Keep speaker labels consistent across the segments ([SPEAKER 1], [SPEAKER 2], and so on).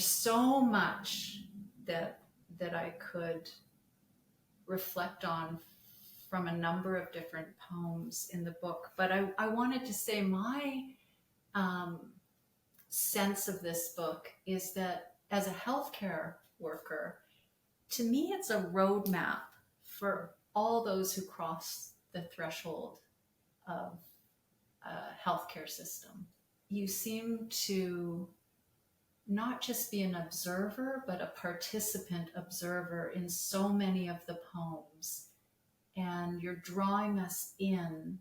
[SPEAKER 1] there's so much that I could reflect on from a number of different poems in the book. But I wanted to say my sense of this book is that as a healthcare worker, to me, it's a roadmap for all those who cross the threshold of a healthcare system. You seem to not just be an observer, but a participant observer in so many of the poems. And you're drawing us in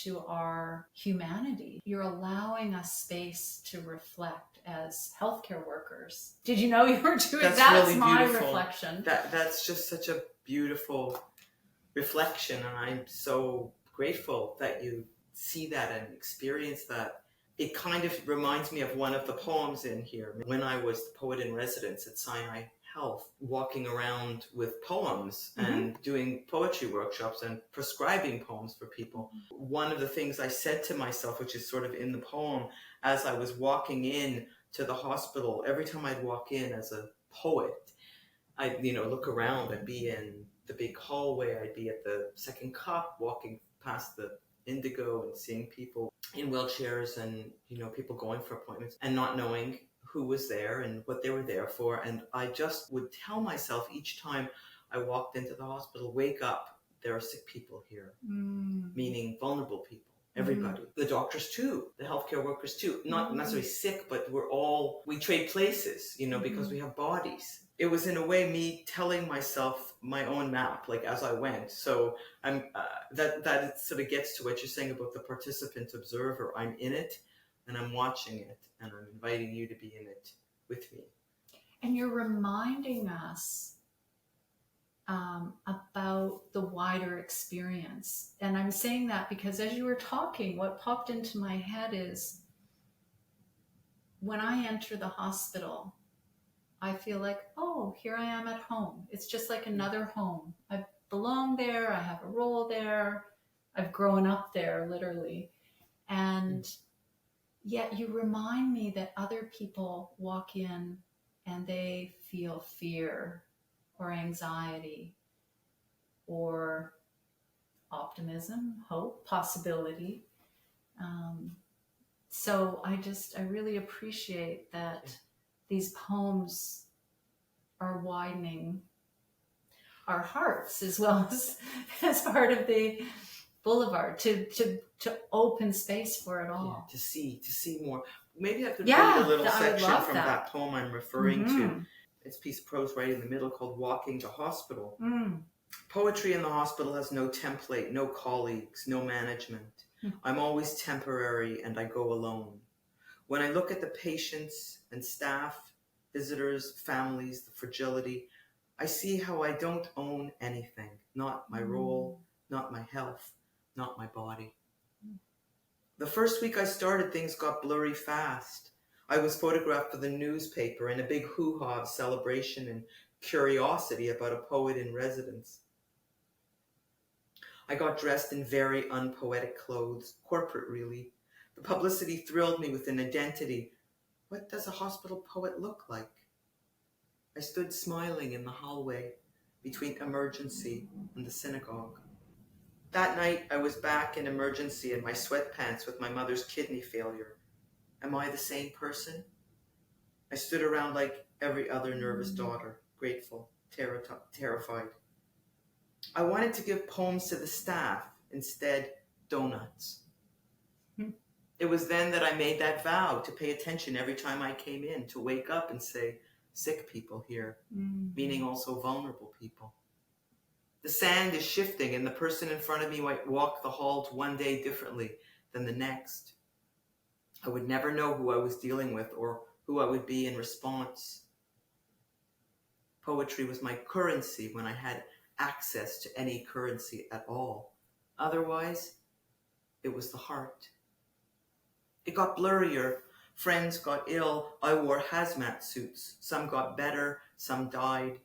[SPEAKER 1] to our humanity. You're allowing us space to reflect as healthcare workers. Did you know you were doing that? That's really my reflection.
[SPEAKER 2] That's just such a beautiful reflection, and I'm so grateful that you see that and experience that. It kind of reminds me of one of the poems in here. When I was the poet in residence at Sinai Health, walking around with poems and doing poetry workshops and prescribing poems for people. One of the things I said to myself, which is sort of in the poem, as I was walking in to the hospital, every time I'd walk in as a poet, I'd look around. I'd be in the big hallway. I'd be at the second cup, walking past the Indigo and seeing people in wheelchairs and people going for appointments and not knowing who was there and what they were there for. And I just would tell myself each time I walked into the hospital, wake up, there are sick people here, meaning vulnerable people, everybody, the doctors too, the healthcare workers too, not necessarily sick, but we trade places, because we have bodies. It was in a way me telling myself my own map, like as I went. So I'm that sort of gets to what you're saying about the participant observer. I'm in it and I'm watching it and I'm inviting you to be in it with me.
[SPEAKER 1] And you're reminding us about the wider experience. And I'm saying that because as you were talking, what popped into my head is when I enter the hospital, I feel like, oh, here I am at home. It's just like another home. I belong there. I have a role there. I've grown up there, literally. And yet you remind me that other people walk in and they feel fear or anxiety or optimism, hope, possibility. So I really appreciate that these poems are widening our hearts as well as part of the boulevard to open space for it all.
[SPEAKER 2] Yeah, to see more. Maybe I could read a little section from that poem I'm referring to. It's a piece of prose right in the middle called Walking to Hospital. Poetry in the hospital has no template, no colleagues, no management. I'm always temporary and I go alone. When I look at the patients and staff, visitors, families, the fragility, I see how I don't own anything. Not my role, not my health, not my body. The first week I started, things got blurry fast. I was photographed for the newspaper in a big hoo-ha of celebration and curiosity about a poet in residence. I got dressed in very unpoetic clothes, corporate really. The publicity thrilled me with an identity. What does a hospital poet look like? I stood smiling in the hallway between emergency and the synagogue. That night, I was back in emergency in my sweatpants with my mother's kidney failure. Am I the same person? I stood around like every other nervous daughter, grateful, terrified. I wanted to give poems to the staff, instead, donuts. It was then that I made that vow to pay attention every time I came in, to wake up and say, sick people here, meaning also vulnerable people. The sand is shifting and the person in front of me might walk the halls one day differently than the next. I would never know who I was dealing with or who I would be in response. Poetry was my currency when I had access to any currency at all. Otherwise, it was the heart. It got blurrier. Friends got ill. I wore hazmat suits. Some got better, some died.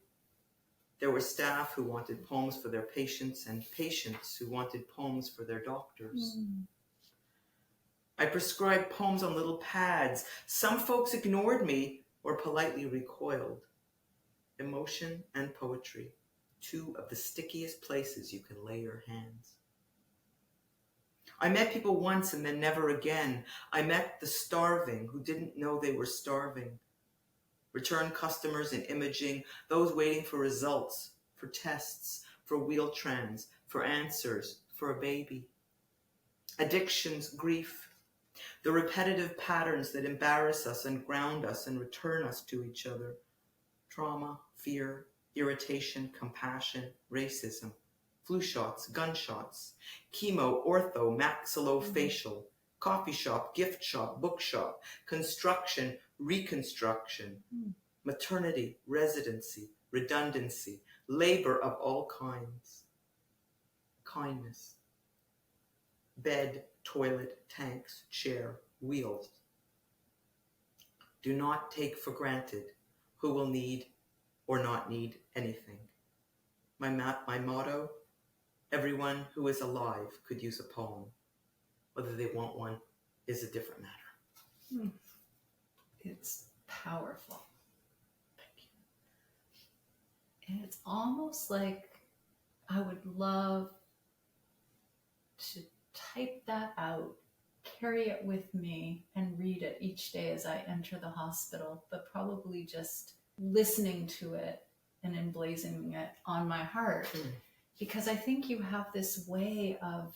[SPEAKER 2] There were staff who wanted poems for their patients and patients who wanted poems for their doctors. I prescribed poems on little pads. Some folks ignored me, or politely recoiled. Emotion and poetry, two of the stickiest places you can lay your hands. I met people once and then never again. I met the starving who didn't know they were starving. Return customers in imaging, those waiting for results, for tests, for Wheel-Trans, for answers, for a baby. Addictions, grief, the repetitive patterns that embarrass us and ground us and return us to each other. Trauma, fear, irritation, compassion, racism, flu shots, gunshots, chemo, ortho, maxillofacial, coffee shop, gift shop, bookshop, construction, reconstruction, maternity, residency, redundancy, labor of all kinds, kindness, bed, toilet, tanks, chair, wheels. Do not take for granted who will need or not need anything. My motto, everyone who is alive could use a poem. Whether they want one is a different matter.
[SPEAKER 1] It's powerful. Thank you. And it's almost like I would love to type that out, carry it with me, and read it each day as I enter the hospital, but probably just listening to it and emblazoning it on my heart. Because I think you have this way of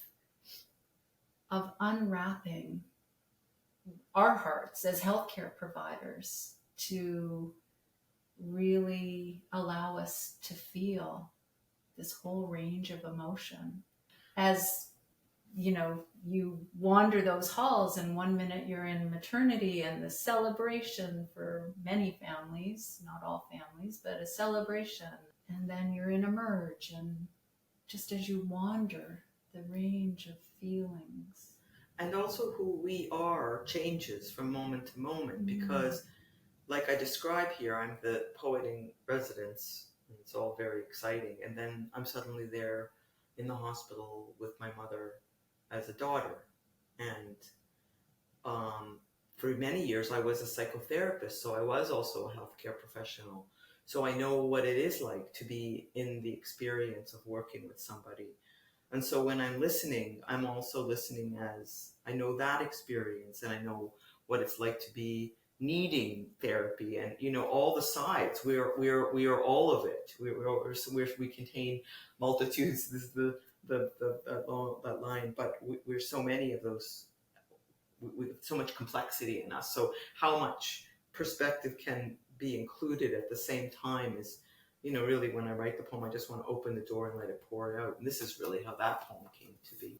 [SPEAKER 1] unwrapping our hearts as healthcare providers to really allow us to feel this whole range of emotion. As you know, you wander those halls, and one minute you're in maternity and the celebration for many families, not all families, but a celebration. And then you're in emerge, and just as you wander, the range of feelings.
[SPEAKER 2] And also who we are changes from moment to moment, because like I describe here, I'm the poet in residence. And it's all very exciting. And then I'm suddenly there in the hospital with my mother as a daughter. And for many years, I was a psychotherapist, so I was also a healthcare professional. So I know what it is like to be in the experience of working with somebody. And so when I'm listening, I'm also listening as I know that experience, and I know what it's like to be needing therapy, and you know all the sides. We are all of it. We contain multitudes. This is that line, but we're so many of those. With so much complexity in us. So how much perspective can be included at the same time is, you know, really when I write the poem, I just want to open the door and let it pour out. And this is really how that poem came to be.